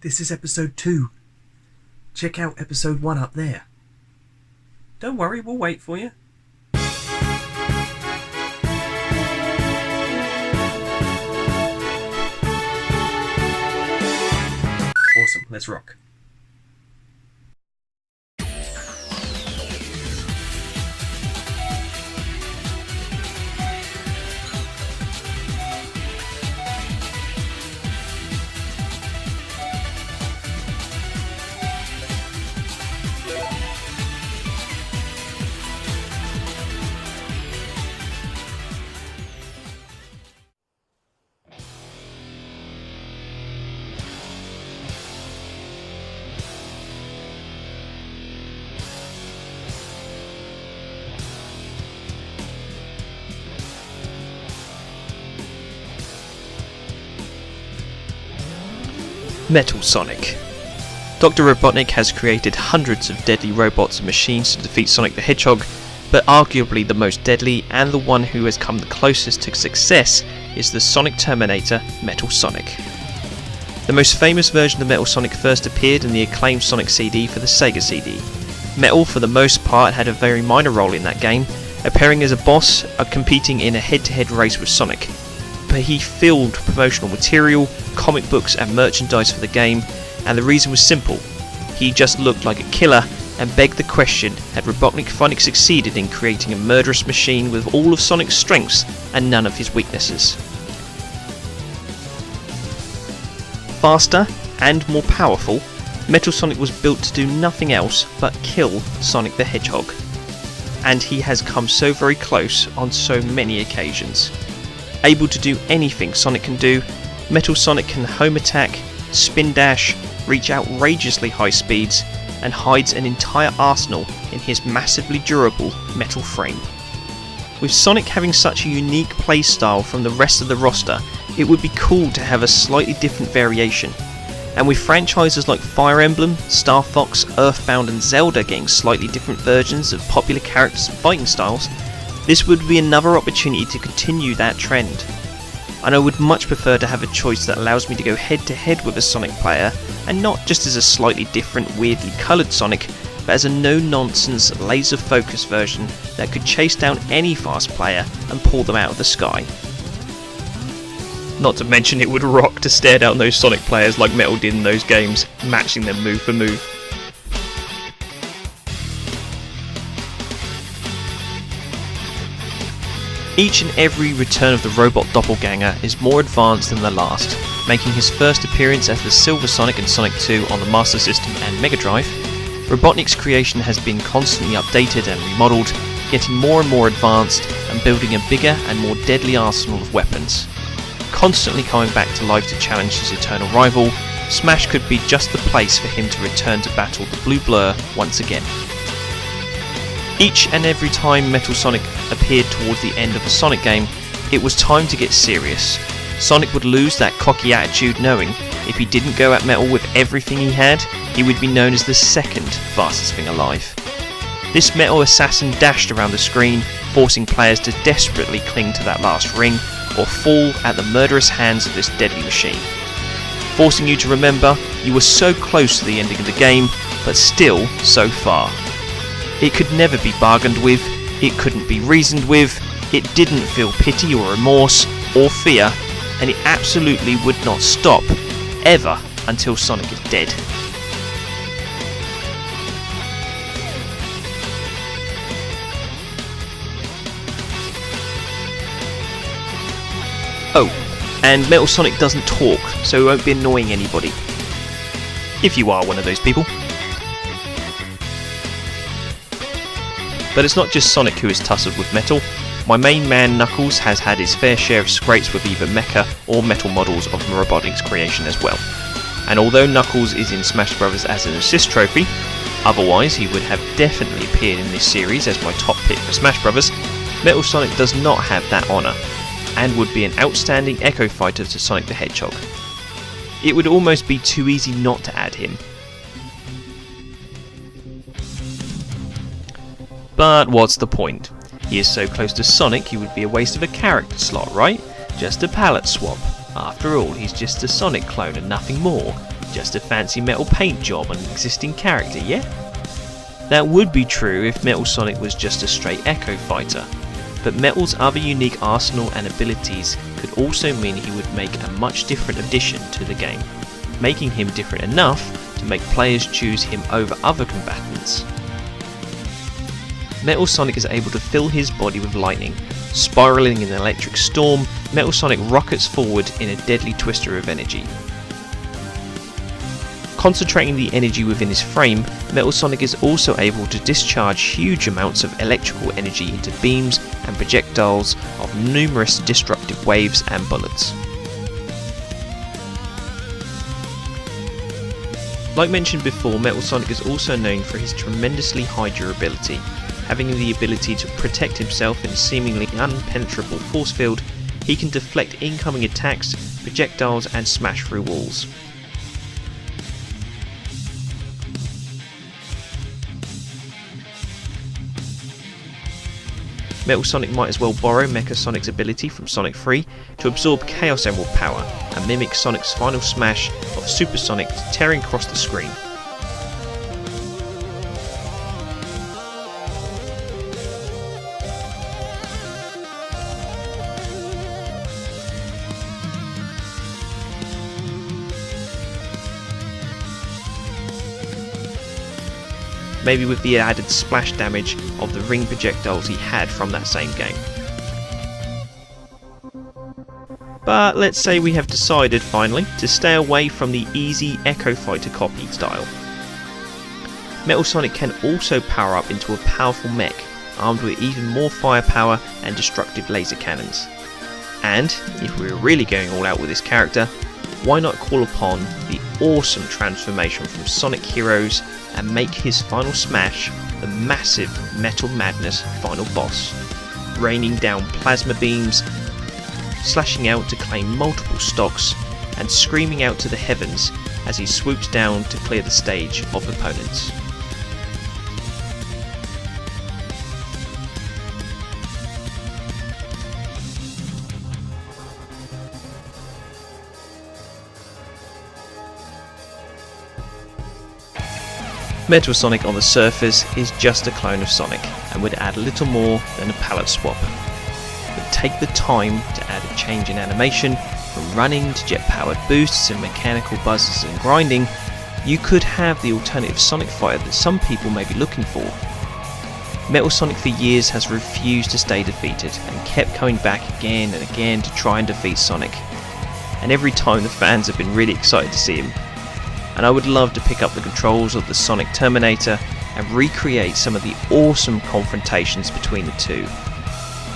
This is episode 2. Check out episode 1 up there. Don't worry, we'll wait for you. Awesome, let's rock. Metal Sonic. Dr. Robotnik has created hundreds of deadly robots and machines to defeat Sonic the Hedgehog, but arguably the most deadly and the one who has come the closest to success is the Sonic Terminator, Metal Sonic. The most famous version of Metal Sonic first appeared in the acclaimed Sonic CD for the Sega CD. Metal, for the most part, had a very minor role in that game, appearing as a boss competing in a head-to-head race with Sonic. But he filled promotional material, comic books and merchandise for the game, and the reason was simple. He just looked like a killer and begged the question, had Robotnik finally succeeded in creating a murderous machine with all of Sonic's strengths and none of his weaknesses? Faster and more powerful, Metal Sonic was built to do nothing else but kill Sonic the Hedgehog. And he has come so very close on so many occasions. Able to do anything Sonic can do, Metal Sonic can home attack, spin dash, reach outrageously high speeds, and hides an entire arsenal in his massively durable metal frame. With Sonic having such a unique playstyle from the rest of the roster, it would be cool to have a slightly different variation. And with franchises like Fire Emblem, Star Fox, Earthbound and Zelda getting slightly different versions of popular characters and fighting styles, this would be another opportunity to continue that trend. And I would much prefer to have a choice that allows me to go head to head with a Sonic player, and not just as a slightly different, weirdly coloured Sonic, but as a no-nonsense, laser-focused version that could chase down any fast player and pull them out of the sky. Not to mention it would rock to stare down those Sonic players like Metal did in those games, matching them move for move. Each and every return of the robot doppelganger is more advanced than the last, making his first appearance as the Silver Sonic in Sonic 2 on the Master System and Mega Drive. Robotnik's creation has been constantly updated and remodeled, getting more and more advanced and building a bigger and more deadly arsenal of weapons. Constantly coming back to life to challenge his eternal rival, Smash could be just the place for him to return to battle the Blue Blur once again. Each and every time Metal Sonic appeared towards the end of a Sonic game, it was time to get serious. Sonic would lose that cocky attitude, knowing if he didn't go at Metal with everything he had, he would be known as the second fastest thing alive. This Metal assassin dashed around the screen, forcing players to desperately cling to that last ring or fall at the murderous hands of this deadly machine. Forcing you to remember you were so close to the ending of the game, but still so far. It could never be bargained with, it couldn't be reasoned with, it didn't feel pity or remorse or fear, and it absolutely would not stop, ever, until Sonic is dead. Oh, and Metal Sonic doesn't talk, so he won't be annoying anybody. If you are one of those people. But it's not just Sonic who is tussled with Metal. My main man Knuckles has had his fair share of scrapes with either mecha or metal models of Robotnik's creation as well. And although Knuckles is in Smash Bros as an assist trophy, otherwise he would have definitely appeared in this series as my top pick for Smash Bros, Metal Sonic does not have that honour, and would be an outstanding echo fighter to Sonic the Hedgehog. It would almost be too easy not to add him. But what's the point? He is so close to Sonic he would be a waste of a character slot, right? Just a palette swap. After all, he's just a Sonic clone and nothing more. Just a fancy metal paint job on an existing character, yeah? That would be true if Metal Sonic was just a straight Echo Fighter, but Metal's other unique arsenal and abilities could also mean he would make a much different addition to the game, making him different enough to make players choose him over other combatants. Metal Sonic is able to fill his body with lightning. Spiraling in an electric storm, Metal Sonic rockets forward in a deadly twister of energy. Concentrating the energy within his frame, Metal Sonic is also able to discharge huge amounts of electrical energy into beams and projectiles of numerous destructive waves and bullets. Like mentioned before, Metal Sonic is also known for his tremendously high durability. Having the ability to protect himself in a seemingly impenetrable force field, he can deflect incoming attacks, projectiles and smash through walls. Metal Sonic might as well borrow Mecha Sonic's ability from Sonic 3 to absorb Chaos Emerald power and mimic Sonic's final smash of Super Sonic tearing across the screen. Maybe with the added splash damage of the ring projectiles he had from that same game. But let's say we have decided finally to stay away from the easy Echo Fighter copy style. Metal Sonic can also power up into a powerful mech, armed with even more firepower and destructive laser cannons. And, if we're really going all out with this character, why not call upon the awesome transformation from Sonic Heroes and make his final smash the massive Metal Madness final boss, raining down plasma beams, slashing out to claim multiple stocks, and screaming out to the heavens as he swoops down to clear the stage of opponents. Metal Sonic on the surface is just a clone of Sonic and would add little more than a palette swap. But take the time to add a change in animation, from running to jet powered boosts and mechanical buzzes and grinding, you could have the alternative Sonic fighter that some people may be looking for. Metal Sonic for years has refused to stay defeated and kept coming back again and again to try and defeat Sonic. And every time the fans have been really excited to see him. And I would love to pick up the controls of the Sonic Terminator and recreate some of the awesome confrontations between the two.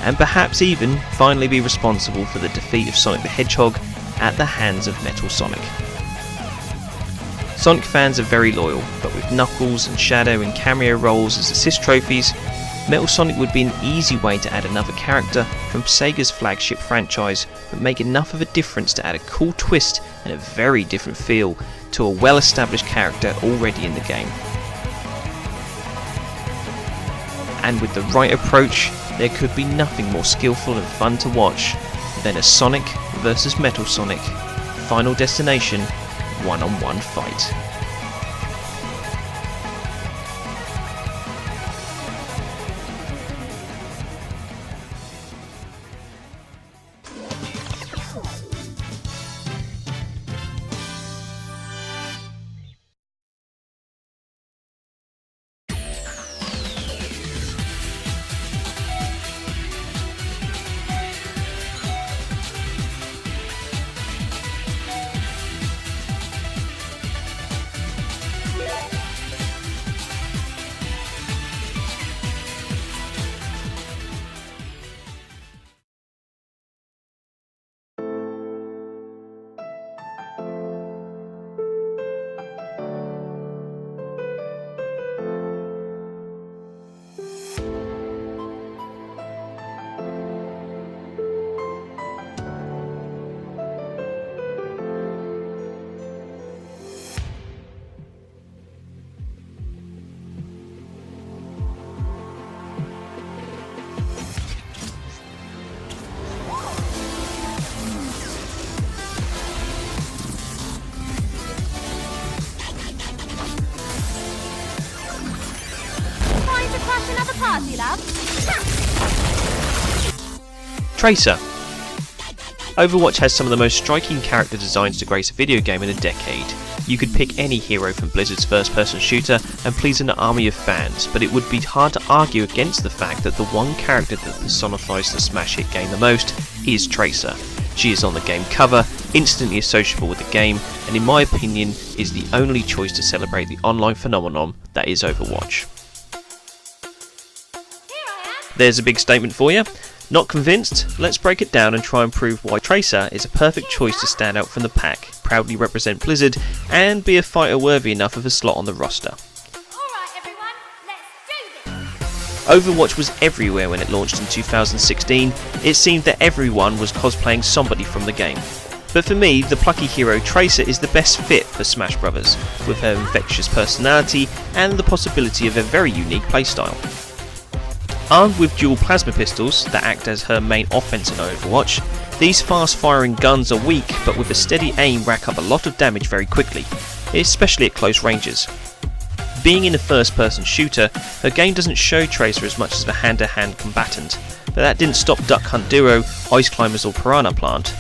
And perhaps even finally be responsible for the defeat of Sonic the Hedgehog at the hands of Metal Sonic. Sonic fans are very loyal, but with Knuckles and Shadow and cameo roles as assist trophies, Metal Sonic would be an easy way to add another character from Sega's flagship franchise, but make enough of a difference to add a cool twist and a very different feel to a well-established character already in the game. And with the right approach, there could be nothing more skillful and fun to watch than a Sonic vs Metal Sonic Final Destination one-on-one fight. love. Tracer. Overwatch has some of the most striking character designs to grace a video game in a decade. You could pick any hero from Blizzard's first-person shooter and please an army of fans, but it would be hard to argue against the fact that the one character that personifies the smash hit game the most is Tracer. She is on the game cover, instantly associable with the game, and in my opinion is the only choice to celebrate the online phenomenon that is Overwatch. There's a big statement for you. Not convinced? Let's break it down and try and prove why Tracer is a perfect choice to stand out from the pack, proudly represent Blizzard, and be a fighter worthy enough of a slot on the roster. Alright everyone, let's do this! Overwatch was everywhere when it launched in 2016. It seemed that everyone was cosplaying somebody from the game. But for me, the plucky hero Tracer is the best fit for Smash Bros, with her infectious personality and the possibility of a very unique playstyle. Armed with dual plasma pistols that act as her main offense in Overwatch, these fast firing guns are weak but with a steady aim rack up a lot of damage very quickly, especially at close ranges. Being in a first person shooter, her game doesn't show Tracer as much as a hand to hand combatant, but that didn't stop Duck Hunt Duo, Ice Climbers or Piranha Plant.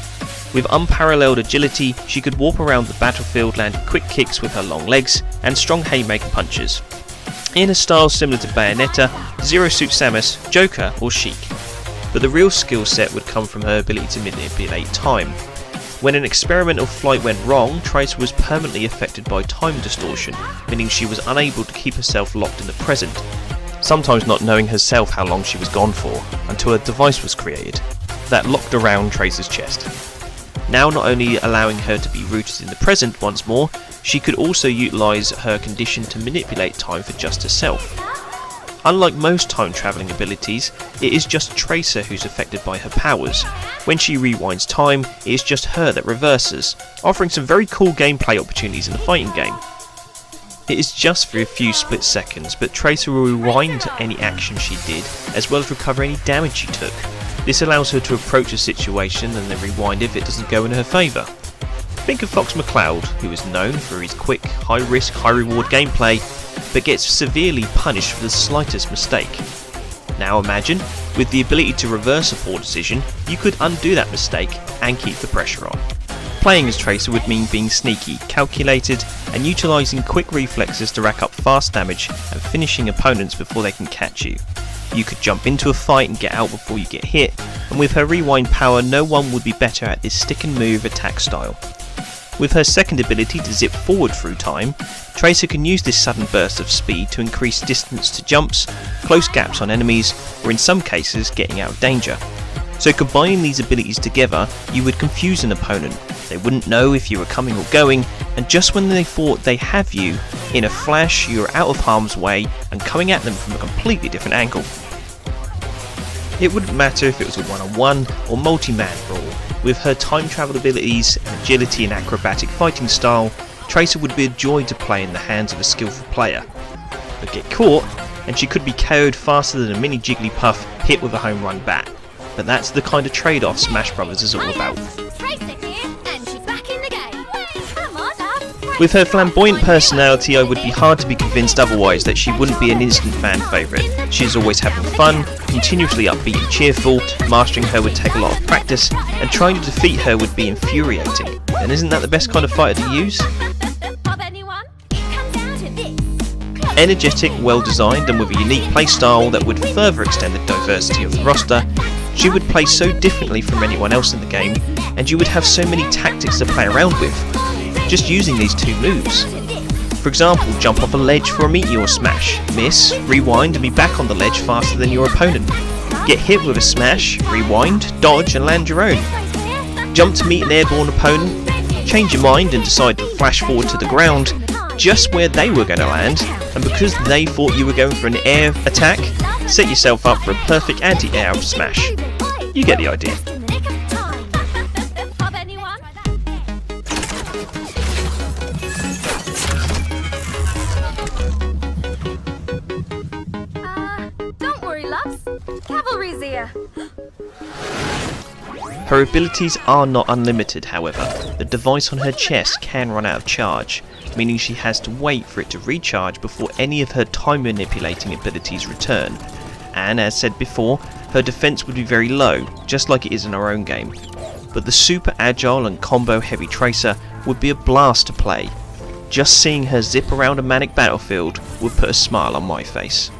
With unparalleled agility, she could warp around the battlefield landing quick kicks with her long legs and strong haymaker punches. In a style similar to Bayonetta, Zero Suit Samus, Joker or Sheik. But the real skill set would come from her ability to manipulate time. When an experimental flight went wrong, Tracer was permanently affected by time distortion, meaning she was unable to keep herself locked in the present, sometimes not knowing herself how long she was gone for, until a device was created that locked around Tracer's chest. Now not only allowing her to be rooted in the present once more, she could also utilise her condition to manipulate time for just herself. Unlike most time travelling abilities, it is just Tracer who's affected by her powers. When she rewinds time, it is just her that reverses, offering some very cool gameplay opportunities in the fighting game. It is just for a few split seconds, but Tracer will rewind any action she did, as well as recover any damage she took. This allows her to approach a situation and then rewind if it doesn't go in her favour. Think of Fox McCloud, who is known for his quick, high-risk, high-reward gameplay, but gets severely punished for the slightest mistake. Now imagine, with the ability to reverse a poor decision, you could undo that mistake and keep the pressure on. Playing as Tracer would mean being sneaky, calculated, and utilising quick reflexes to rack up fast damage and finishing opponents before they can catch you. You could jump into a fight and get out before you get hit, and with her rewind power no one would be better at this stick and move attack style. With her second ability to zip forward through time, Tracer can use this sudden burst of speed to increase distance to jumps, close gaps on enemies, or in some cases getting out of danger. So combining these abilities together, you would confuse an opponent. They wouldn't know if you were coming or going, and just when they thought they have you, in a flash you are out of harm's way and coming at them from a completely different angle. It wouldn't matter if it was a one-on-one or multi-man brawl. With her time travel abilities, agility and acrobatic fighting style, Tracer would be a joy to play in the hands of a skillful player. But get caught, and she could be KO'd faster than a mini Jigglypuff hit with a home run bat. But that's the kind of trade-off Smash Bros is all about. With her flamboyant personality, I would be hard to be convinced otherwise that she wouldn't be an instant fan favourite. She's always having fun, continuously upbeat and cheerful, mastering her would take a lot of practice, and trying to defeat her would be infuriating. And isn't that the best kind of fighter to use? Energetic, well designed, and with a unique playstyle that would further extend the diversity of the roster, she would play so differently from anyone else in the game, and you would have so many tactics to play around with, just using these two moves. For example, jump off a ledge for a meteor smash, miss, rewind and be back on the ledge faster than your opponent. Get hit with a smash, rewind, dodge and land your own. Jump to meet an airborne opponent, change your mind and decide to flash forward to the ground, just where they were going to land, and because they thought you were going for an air attack, set yourself up for a perfect anti-air smash. You get the idea. Don't worry, loves. Cavalry's here. Her abilities are not unlimited, however. The device on her chest can run out of charge, meaning she has to wait for it to recharge before any of her time manipulating abilities return. and as said before, her defense would be very low, just like it is in our own game. But the super agile and combo heavy Tracer would be a blast to play. Just seeing her zip around a manic battlefield would put a smile on my face.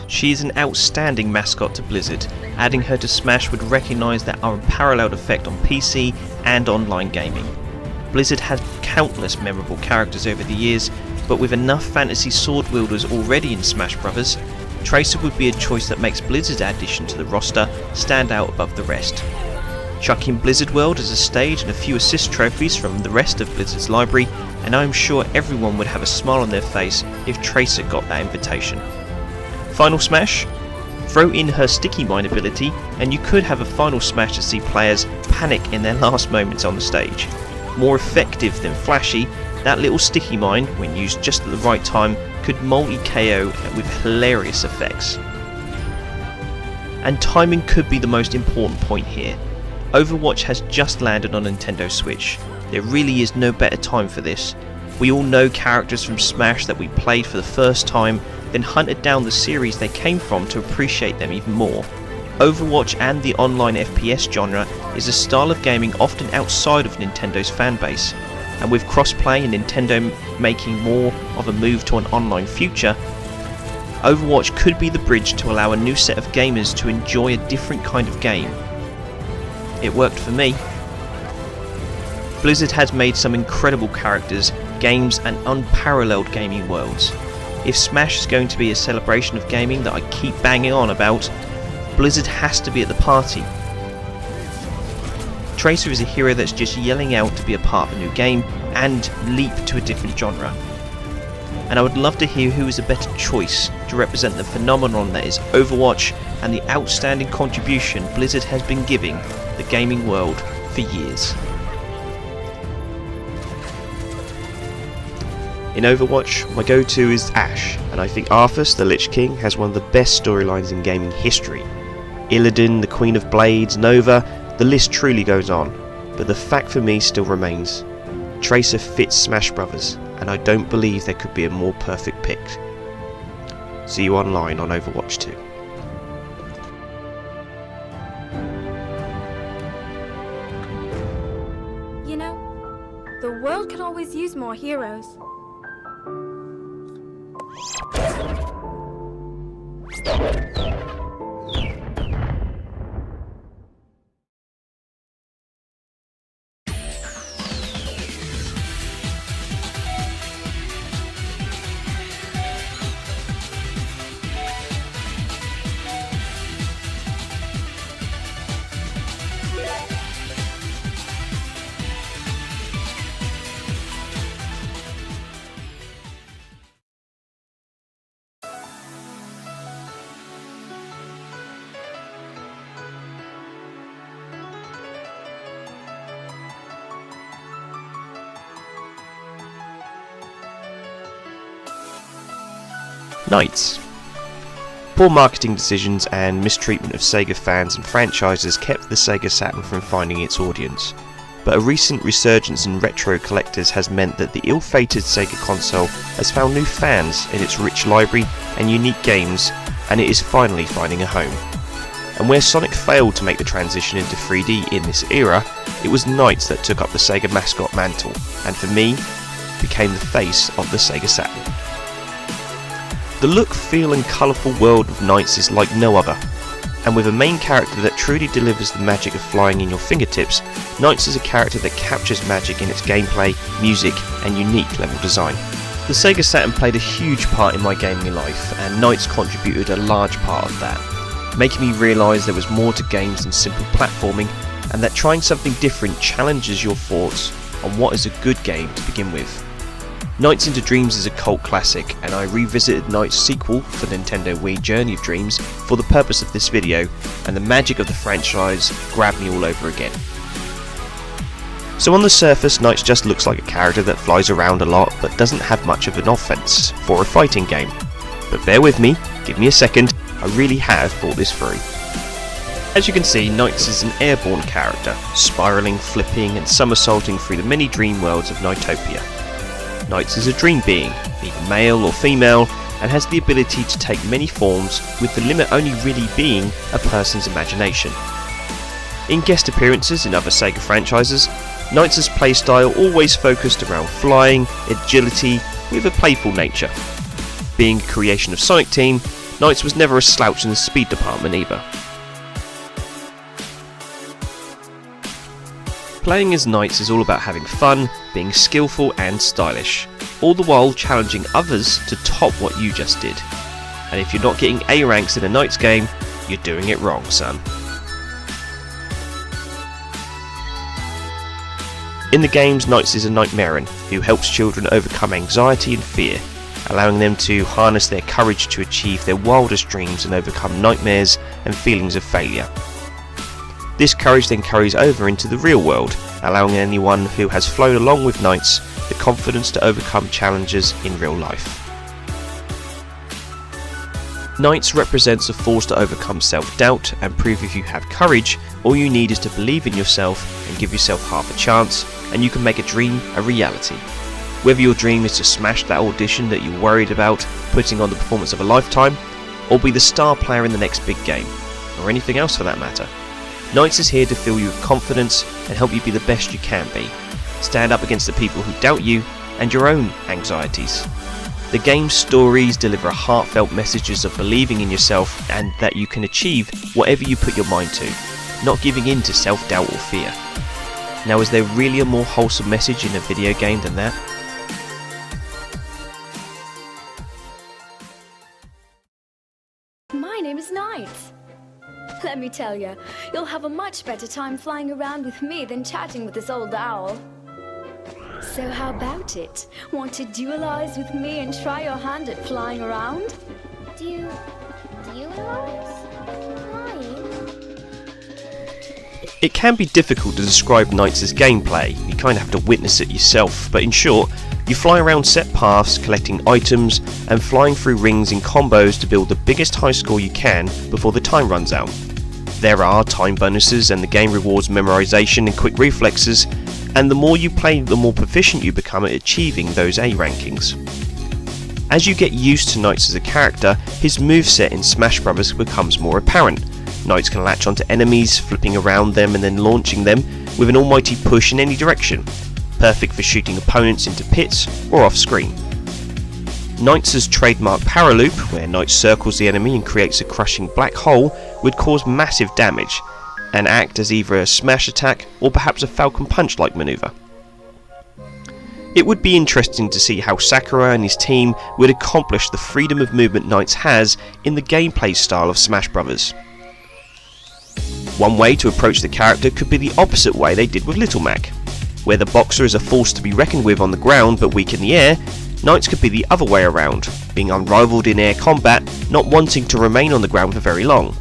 She is an outstanding mascot to Blizzard. Adding her to Smash would recognise that unparalleled effect on PC and online gaming. Blizzard had countless memorable characters over the years, but with enough fantasy sword wielders already in Smash Bros, Tracer would be a choice that makes Blizzard's addition to the roster stand out above the rest. Chuck in Blizzard World as a stage and a few assist trophies from the rest of Blizzard's library, and I'm sure everyone would have a smile on their face if Tracer got that invitation. Final Smash? Throw in her Sticky Mine ability and you could have a Final Smash to see players panic in their last moments on the stage. More effective than flashy, that little Sticky Mine, when used just at the right time, could multi-KO with hilarious effects. And timing could be the most important point here. Overwatch has just landed on Nintendo Switch. There really is no better time for this. We all know characters from Smash that we played for the first time, then hunted down the series they came from to appreciate them even more. Overwatch and the online FPS genre is a style of gaming often outside of Nintendo's fanbase, and with crossplay and Nintendo making more of a move to an online future, Overwatch could be the bridge to allow a new set of gamers to enjoy a different kind of game. It worked for me. Blizzard has made some incredible characters, games and unparalleled gaming worlds. If Smash is going to be a celebration of gaming that I keep banging on about, Blizzard has to be at the party. Tracer is a hero that's just yelling out to be a part of a new game and leap to a different genre. And I would love to hear who is a better choice to represent the phenomenon that is Overwatch and the outstanding contribution Blizzard has been giving the gaming world for years. In Overwatch, my go-to is Ashe, and I think Arthas, the Lich King, has one of the best storylines in gaming history. Illidan, the Queen of Blades, Nova, the list truly goes on, but the fact for me still remains. Tracer fits Smash Bros, and I don't believe there could be a more perfect pick. See you online on Overwatch 2. You know, the world could always use more heroes. Knights. Poor marketing decisions and mistreatment of Sega fans and franchises kept the Sega Saturn from finding its audience, but a recent resurgence in retro collectors has meant that the ill-fated Sega console has found new fans in its rich library and unique games, and it is finally finding a home. And where Sonic failed to make the transition into 3D in this era, it was Knights that took up the Sega mascot mantle, and for me, became the face of the Sega Saturn. The look, feel and colourful world of Knights is like no other, and with a main character that truly delivers the magic of flying in your fingertips, Knights is a character that captures magic in its gameplay, music and unique level design. The Sega Saturn played a huge part in my gaming life, and Knights contributed a large part of that, making me realise there was more to games than simple platforming, and that trying something different challenges your thoughts on what is a good game to begin with. Nights into Dreams is a cult classic, and I revisited Nights' sequel for Nintendo Wii Journey of Dreams for the purpose of this video, and the magic of the franchise grabbed me all over again. So on the surface, Nights just looks like a character that flies around a lot but doesn't have much of an offense for a fighting game. But bear with me, give me a second, I really have thought this through. As you can see, Nights is an airborne character, spiralling, flipping and somersaulting through the many dream worlds of Nightopia. Nights is a dream being, either male or female, and has the ability to take many forms, with the limit only really being a person's imagination. In guest appearances in other Sega franchises, Knights' playstyle always focused around flying, agility, with a playful nature. Being a creation of Sonic Team, Knights was never a slouch in the speed department either. Playing as Knights is all about having fun, being skillful and stylish, all the while challenging others to top what you just did. And if you're not getting A ranks in a Knights game, you're doing it wrong, son. In the games, Knights is a Nightmarian who helps children overcome anxiety and fear, allowing them to harness their courage to achieve their wildest dreams and overcome nightmares and feelings of failure. This courage then carries over into the real world, allowing anyone who has flown along with Knights the confidence to overcome challenges in real life. Knights represents a force to overcome self-doubt and prove if you have courage, all you need is to believe in yourself and give yourself half a chance, and you can make a dream a reality. Whether your dream is to smash that audition that you're worried about putting on the performance of a lifetime, or be the star player in the next big game, or anything else for that matter. Knights is here to fill you with confidence and help you be the best you can be. Stand up against the people who doubt you and your own anxieties. The game's stories deliver heartfelt messages of believing in yourself and that you can achieve whatever you put your mind to, not giving in to self-doubt or fear. Now, is there really a more wholesome message in a video game than that? My name is Knights. Let me tell you, you'll have a much better time flying around with me than chatting with this old owl. So how about it? Want to duelize with me and try your hand at flying around? Duelize? Flying? It can be difficult to describe Knights' gameplay, you kind of have to witness it yourself, but in short, you fly around set paths, collecting items, and flying through rings in combos to build the biggest high score you can before the time runs out. There are time bonuses and the game rewards memorization and quick reflexes, and the more you play, the more proficient you become at achieving those A rankings. As you get used to Knights as a character, his moveset in Smash Bros becomes more apparent. Knights can latch onto enemies, flipping around them and then launching them with an almighty push in any direction, perfect for shooting opponents into pits or off screen. Knights' trademark Paraloop, where Knight circles the enemy and creates a crushing black hole, would cause massive damage and act as either a smash attack or perhaps a Falcon Punch like manoeuvre. It would be interesting to see how Sakura and his team would accomplish the freedom of movement Knights has in the gameplay style of Smash Bros. One way to approach the character could be the opposite way they did with Little Mac. Where the boxer is a force to be reckoned with on the ground but weak in the air, Knights could be the other way around, being unrivaled in air combat, not wanting to remain on the ground for very long.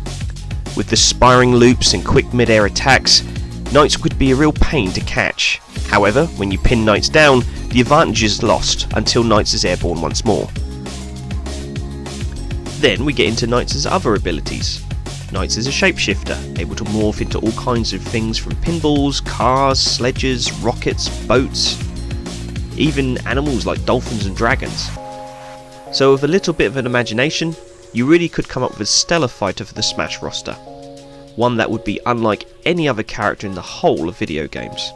With the spiring loops and quick mid-air attacks, Knights could be a real pain to catch. However, when you pin Knights down, the advantage is lost until Knights is airborne once more. Then we get into Knights' other abilities. Knights is a shapeshifter, able to morph into all kinds of things from pinballs, cars, sledges, rockets, boats, even animals like dolphins and dragons. So with a little bit of an imagination, you really could come up with a stellar fighter for the Smash roster. One that would be unlike any other character in the whole of video games.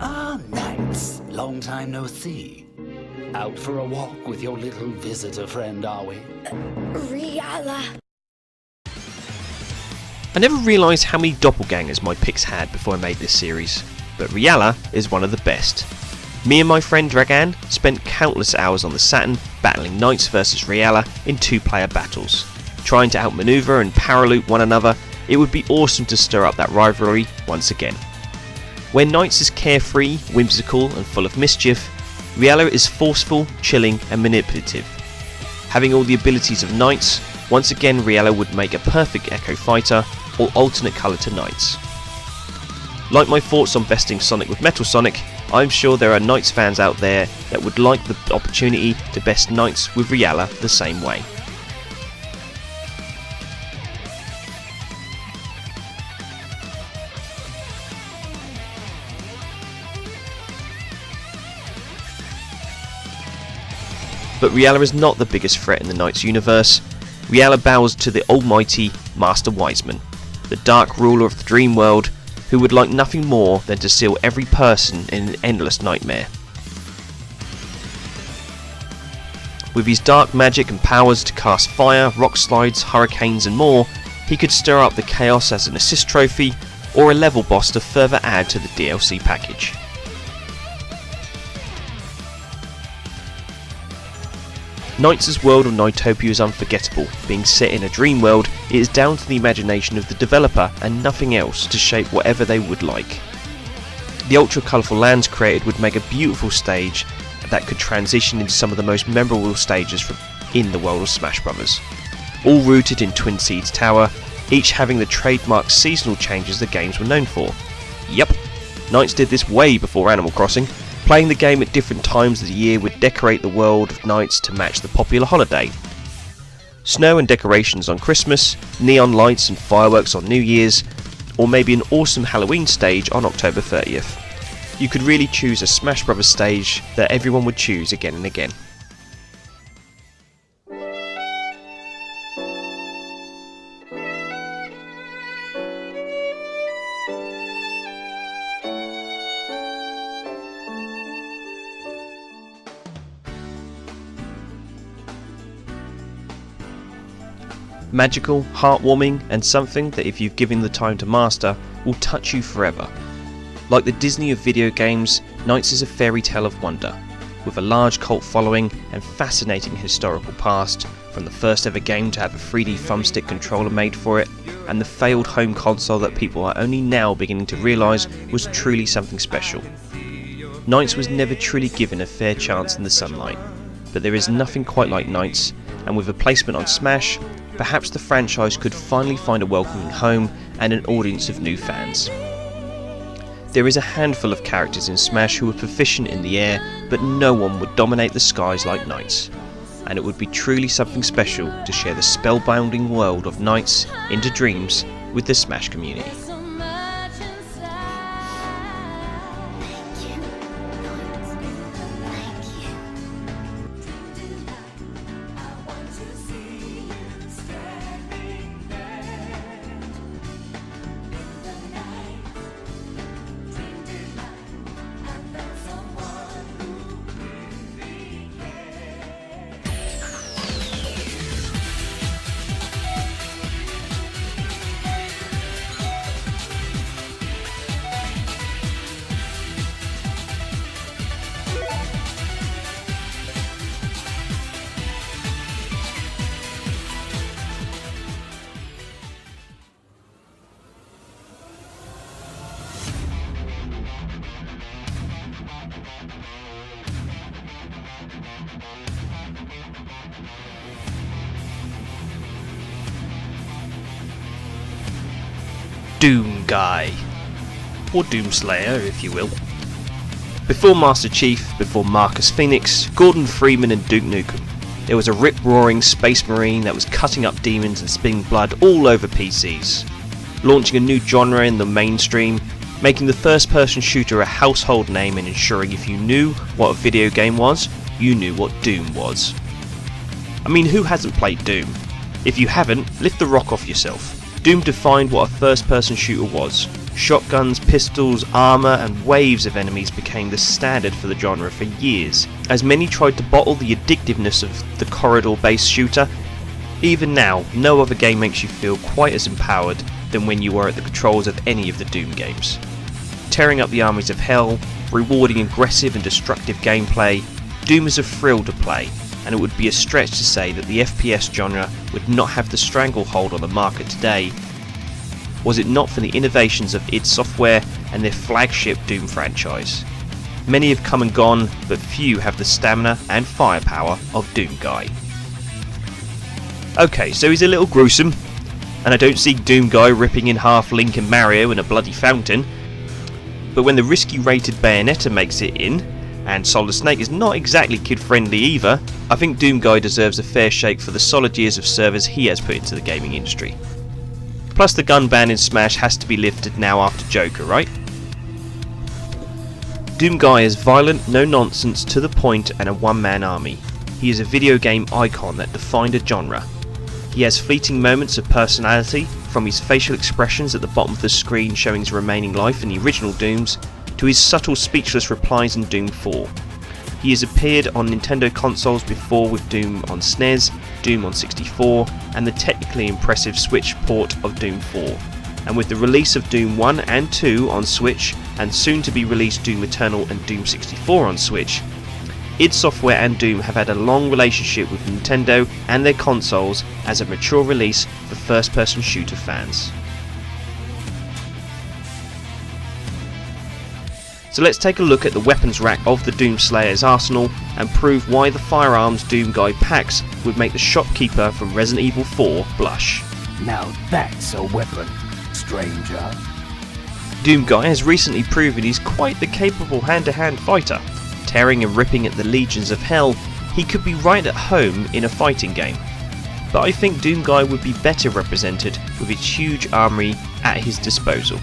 Ah, Knights. Long time no see. Out for a walk with your little visitor friend, are we? Riala. I never realised how many doppelgangers my picks had before I made this series, but Riala is one of the best. Me and my friend Dragan spent countless hours on the Saturn battling Knights vs Riala in 2-player battles. Trying to outmaneuver and paraloop one another, it would be awesome to stir up that rivalry once again. Where Knights is carefree, whimsical and full of mischief, Riala is forceful, chilling and manipulative. Having all the abilities of Knights, once again Riala would make a perfect Echo Fighter or alternate colour to Knights. Like my thoughts on besting Sonic with Metal Sonic, I'm sure there are Knights fans out there that would like the opportunity to best Knights with Riala the same way. But Riala is not the biggest threat in the Knights universe. Riala bows to the almighty Master Wiseman, the dark ruler of the dream world, who would like nothing more than to seal every person in an endless nightmare. With his dark magic and powers to cast fire, rock slides, hurricanes and more, he could stir up the chaos as an assist trophy or a level boss to further add to the DLC package. Knights' world of Knightopia is unforgettable. Being set in a dream world, it is down to the imagination of the developer and nothing else to shape whatever they would like. The ultra colourful lands created would make a beautiful stage that could transition into some of the most memorable stages in the world of Smash Bros. All rooted in Twin Seeds Tower, each having the trademark seasonal changes the games were known for. Yep, Knights did this way before Animal Crossing. Playing the game at different times of the year would decorate the world of Knights to match the popular holiday. Snow and decorations on Christmas, neon lights and fireworks on New Year's, or maybe an awesome Halloween stage on October 30th. You could really choose a Smash Bros stage that everyone would choose again and again. Magical, heartwarming, and something that if you've given the time to master, will touch you forever. Like the Disney of video games, Knights is a fairy tale of wonder, with a large cult following and fascinating historical past, from the first ever game to have a 3D thumbstick controller made for it, and the failed home console that people are only now beginning to realise was truly something special. Knights was never truly given a fair chance in the sunlight, but there is nothing quite like Knights, and with a placement on Smash, perhaps the franchise could finally find a welcoming home and an audience of new fans. There is a handful of characters in Smash who are proficient in the air, but no one would dominate the skies like Knights, and it would be truly something special to share the spellbinding world of Knights into dreams with the Smash community. Doom Guy, or Doomslayer if you will. Before Master Chief, before Marcus Phoenix, Gordon Freeman and Duke Nukem, there was a rip-roaring space marine that was cutting up demons and spilling blood all over PCs, launching a new genre in the mainstream, making the first-person shooter a household name and ensuring if you knew what a video game was, you knew what Doom was. I mean, who hasn't played Doom? If you haven't, lift the rock off yourself. Doom defined what a first-person shooter was. Shotguns, pistols, armour and waves of enemies became the standard for the genre for years, as many tried to bottle the addictiveness of the corridor-based shooter. Even now, no other game makes you feel quite as empowered than when you were at the controls of any of the Doom games. Tearing up the armies of hell, rewarding aggressive and destructive gameplay, Doom is a thrill to play, and it would be a stretch to say that the FPS genre would not have the stranglehold on the market today was it not for the innovations of id Software and their flagship Doom franchise. Many have come and gone, but few have the stamina and firepower of Doom Guy. Okay, so he's a little gruesome, and I don't see Doom Guy ripping in half Link and Mario in a bloody fountain, but when the risky rated Bayonetta makes it in, and Solid Snake is not exactly kid friendly either, I think Doom Guy deserves a fair shake for the solid years of service he has put into the gaming industry. Plus the gun ban in Smash has to be lifted now after Joker, right? Doom Guy is violent, no nonsense, to the point and a one-man army. he is a video game icon that defined a genre. He has fleeting moments of personality, from his facial expressions at the bottom of the screen showing his remaining life in the original Dooms, to his subtle speechless replies in Doom 4. He has appeared on Nintendo consoles before with Doom on SNES, Doom on 64, and the technically impressive Switch port of Doom 4. And with the release of Doom 1 and 2 on Switch, and soon to be released Doom Eternal and Doom 64 on Switch, id Software and Doom have had a long relationship with Nintendo and their consoles as a mature release for first-person shooter fans. So let's take a look at the weapons rack of the Doomslayer's arsenal and prove why the firearms Doom Guy packs would make the shopkeeper from Resident Evil 4 blush. Now that's a weapon, stranger. Doom Guy has recently proven he's quite the capable hand-to-hand fighter. Tearing and ripping at the legions of hell, he could be right at home in a fighting game. But I think Doom Guy would be better represented with its huge armory at his disposal.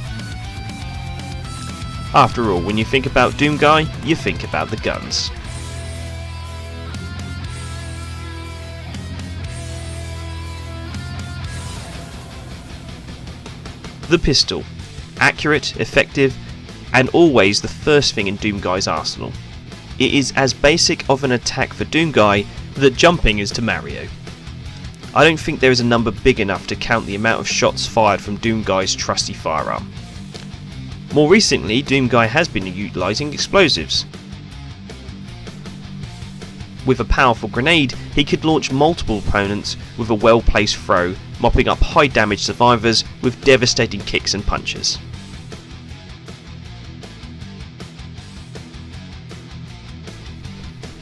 After all, when you think about Doom Guy, you think about the guns. The pistol. Accurate, effective, and always the first thing in Doom Guy's arsenal. It is as basic of an attack for Doom Guy that jumping is to Mario. I don't think there is a number big enough to count the amount of shots fired from Doom Guy's trusty firearm. More recently, Doom Guy has been utilising explosives. With a powerful grenade, he could launch multiple opponents with a well-placed throw, mopping up high damage survivors with devastating kicks and punches.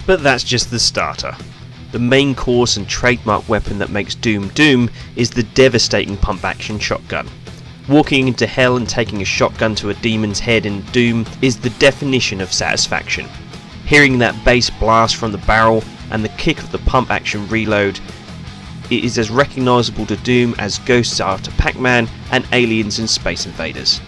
But that's just the starter. The main course and trademark weapon that makes Doom Doom is the devastating pump-action shotgun. Walking into hell and taking a shotgun to a demon's head in Doom is the definition of satisfaction. Hearing that bass blast from the barrel and the kick of the pump action reload, it is as recognisable to Doom as ghosts are to Pac-Man and aliens in Space Invaders.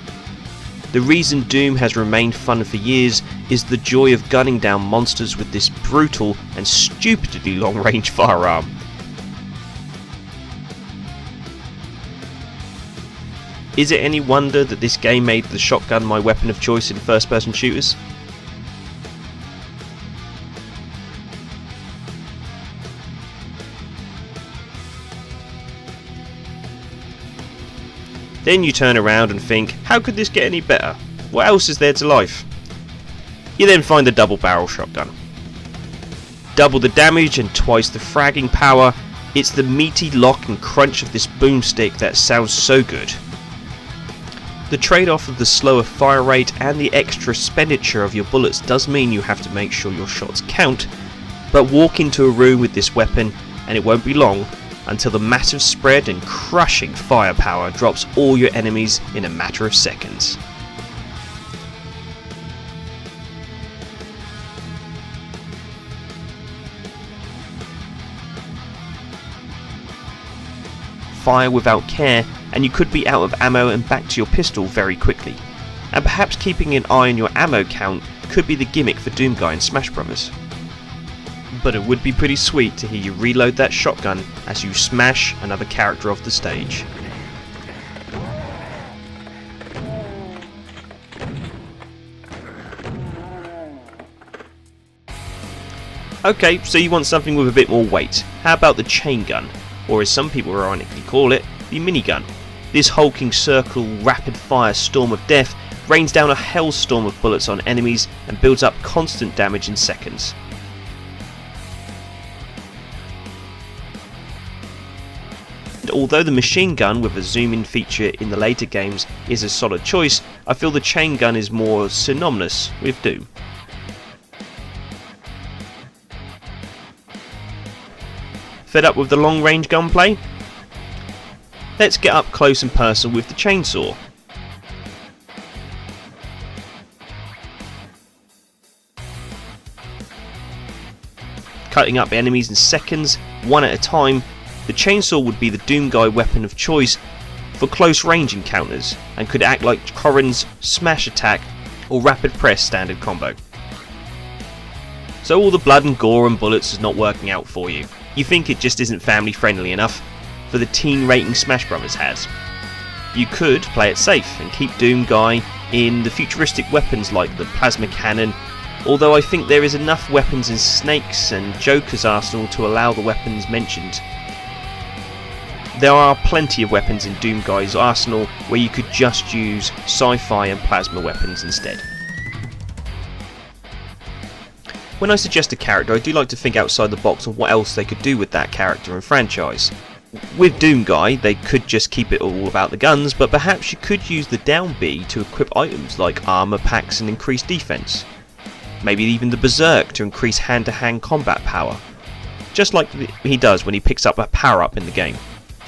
The reason Doom has remained fun for years is the joy of gunning down monsters with this brutal and stupidly long-range firearm. Is it any wonder that this game made the shotgun my weapon of choice in first-person shooters? Then you turn around and think, how could this get any better? What else is there to life? You then find the double barrel shotgun. Double the damage and twice the fragging power, it's the meaty lock and crunch of this boomstick that sounds so good. The trade-off of the slower fire rate and the extra expenditure of your bullets does mean you have to make sure your shots count, but walk into a room with this weapon and it won't be long until the massive spread and crushing firepower drops all your enemies in a matter of seconds. Fire without care and you could be out of ammo and back to your pistol very quickly. And perhaps keeping an eye on your ammo count could be the gimmick for Doom Guy in Smash Bros. But it would be pretty sweet to hear you reload that shotgun as you smash another character off the stage. Okay, so you want something with a bit more weight. How about the chain gun? Or as some people ironically call it, the minigun. This hulking circle rapid fire storm of death rains down a hellstorm of bullets on enemies and builds up constant damage in seconds. And although the machine gun with a zoom in feature in the later games is a solid choice, I feel the chain gun is more synonymous with Doom. Fed up with the long range gunplay? Let's get up close and personal with the chainsaw. Cutting up enemies in seconds, one at a time, the chainsaw would be the Doom Guy weapon of choice for close range encounters and could act like Corrin's smash attack or rapid press standard combo. So all the blood and gore and bullets is not working out for you. You think it just isn't family friendly enough for the teen rating Smash Bros has. You could play it safe and keep Doom Guy in the futuristic weapons like the plasma cannon, although I think there is enough weapons in Snake's and Joker's arsenal to allow the weapons mentioned. There are plenty of weapons in Doom Guy's arsenal where you could just use sci-fi and plasma weapons instead. When I suggest a character, I do like to think outside the box of what else they could do with that character and franchise. With Doom Guy, they could just keep it all about the guns, but perhaps you could use the down B to equip items like armor packs and increase defense. Maybe even the Berserk to increase hand-to-hand combat power, just like he does when he picks up a power-up in the game.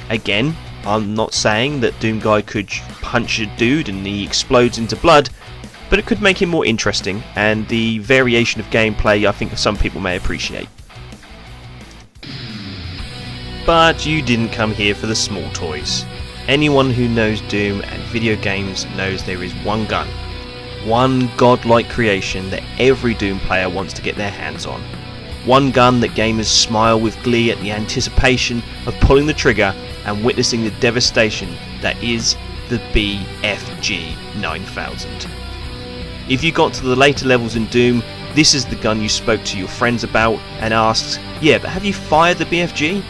Again, I'm not saying that Doom Guy could punch a dude and he explodes into blood, but it could make him more interesting, and the variation of gameplay I think some people may appreciate. But you didn't come here for the small toys. Anyone who knows Doom and video games knows there is one gun, one godlike creation that every Doom player wants to get their hands on. One gun that gamers smile with glee at the anticipation of pulling the trigger and witnessing the devastation that is the BFG 9000. If you got to the later levels in Doom, this is the gun you spoke to your friends about and asked, yeah, but have you fired the BFG?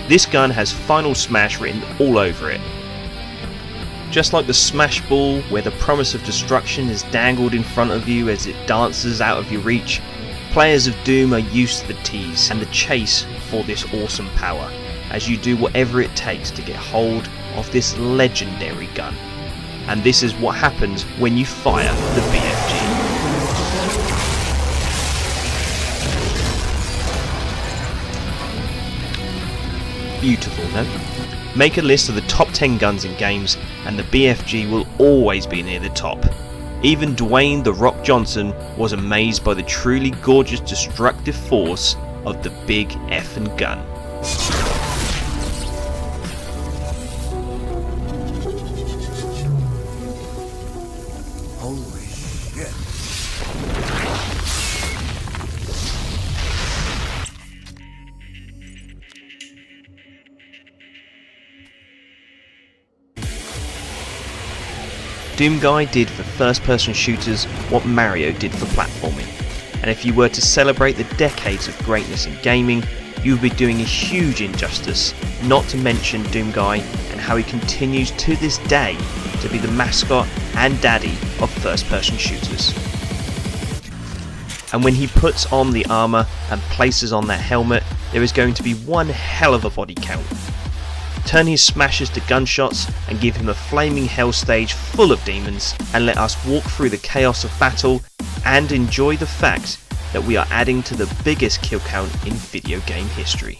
This gun has Final Smash written all over it. Just like the Smash Ball, where the promise of destruction is dangled in front of you as it dances out of your reach, players of Doom are used to the tease and the chase for this awesome power, as you do whatever it takes to get hold of this legendary gun. And this is what happens when you fire the BFG. Beautiful, no? Make a list of the top 10 guns in games and the BFG will always be near the top. Even Dwayne "The Rock" Johnson was amazed by the truly gorgeous destructive force of the big effing gun. Holy shit. Doom Guy did for first-person shooters what Mario did for platforming, and if you were to celebrate the decades of greatness in gaming, you would be doing a huge injustice not to mention Doom Guy and how he continues to this day to be the mascot and daddy of first-person shooters. And when he puts on the armour and places on that helmet, there is going to be one hell of a body count. Turn his smashes to gunshots and give him a flaming hell stage full of demons and let us walk through the chaos of battle and enjoy the fact that we are adding to the biggest kill count in video game history.